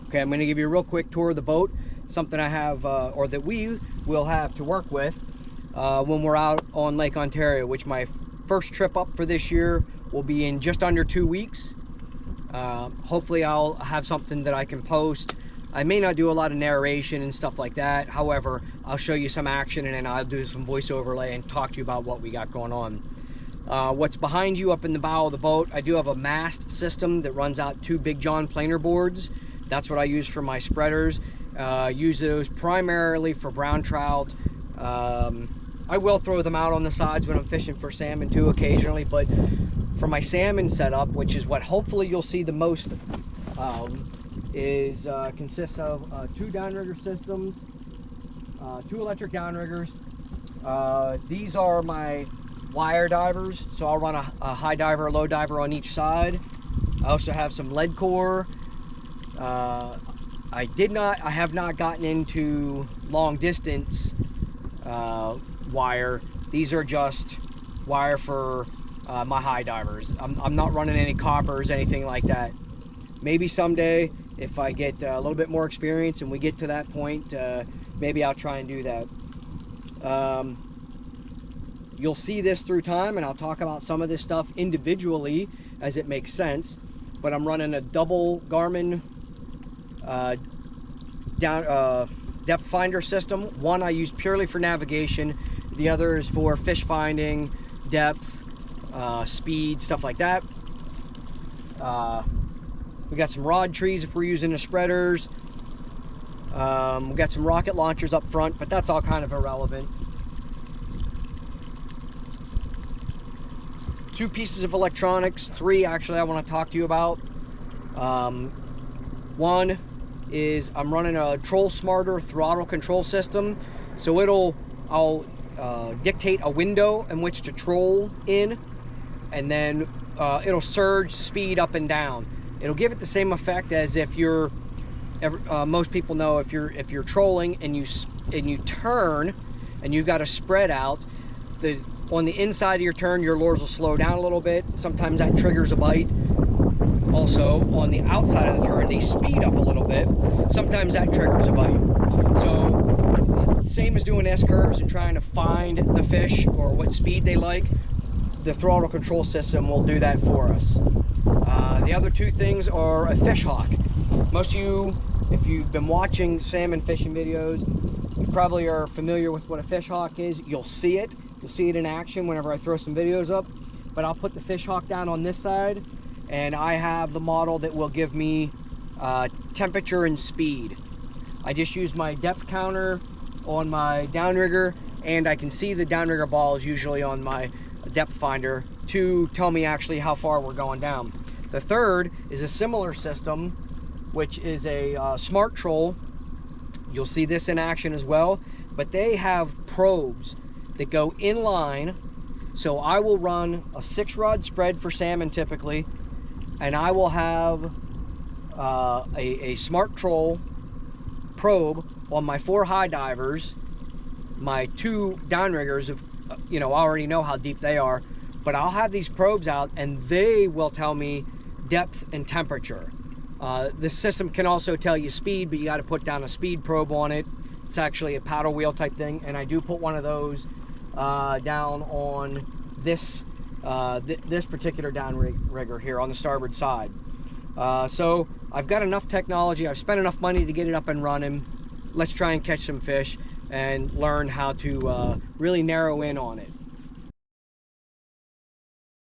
Okay, I'm going to give you a real quick tour of the boat, something I have, or that we will have to work with when we're out on Lake Ontario, which my first trip up for this year will be in just under 2 weeks. Hopefully I'll have something that I can post. I may not do a lot of narration and stuff like that. However, I'll show you some action and then I'll do some voice overlay and talk to you about what we got going on. What's behind you up in the bow of the boat, I do have a mast system that runs out 2 Big John planer boards. That's what I use for my spreaders. Use those primarily for brown trout. I will throw them out on the sides when I'm fishing for salmon too occasionally, but for my salmon setup, which is what hopefully you'll see the most consists of 2 downrigger systems, 2 electric downriggers. These are my wire divers, so I'll run a high diver, a low diver on each side. I also have some lead core. I have not gotten into long distance wire. These are just wire for my high divers. I'm not running any coppers, anything like that. Maybe someday, if I get a little bit more experience and we get to that point, maybe I'll try and do that. You'll see this through time, and I'll talk about some of this stuff individually as it makes sense. But I'm running a double Garmin depth finder system. One I use purely for navigation. The other is for fish finding, depth, speed, stuff like that. We got some rod trees if we're using the spreaders. We got some rocket launchers up front, but that's all kind of irrelevant. 2 pieces of electronics, 3 actually I want to talk to you about. One is I'm running a Troll Smarter throttle control system, so I'll dictate a window in which to troll in, and then it'll surge speed up and down. It'll give it the same effect as if you're most people know if you're trolling and you turn and you've got a spread out, on the inside of your turn your lures will slow down a little bit. Sometimes that triggers a bite. Also, on the outside of the turn, they speed up a little bit. Sometimes that triggers a bite. So, same as doing S-curves and trying to find the fish or what speed they like, the throttle control system will do that for us. The other 2 things are a fish hawk. Most of you, if you've been watching salmon fishing videos, you probably are familiar with what a fish hawk is. You'll see it. You'll see it in action whenever I throw some videos up. But I'll put the fish hawk down on this side, and I have the model that will give me temperature and speed. I just use my depth counter on my downrigger, and I can see the downrigger balls usually on my depth finder to tell me actually how far we're going down. The third is a similar system, which is a smart troll. You'll see this in action as well, but they have probes that go in line. So I will run a 6-rod spread for salmon typically, and I will have a smart troll probe on my 4 high divers. My 2 downriggers, I already know how deep they are, but I'll have these probes out and they will tell me depth and temperature. This system can also tell you speed, but you got to put down a speed probe on it. It's actually a paddle wheel type thing, and I do put one of those down on this this particular downrigger here on the starboard side. So I've got enough technology. I've spent enough money to get it up and running. Let's try and catch some fish and learn how to really narrow in on it.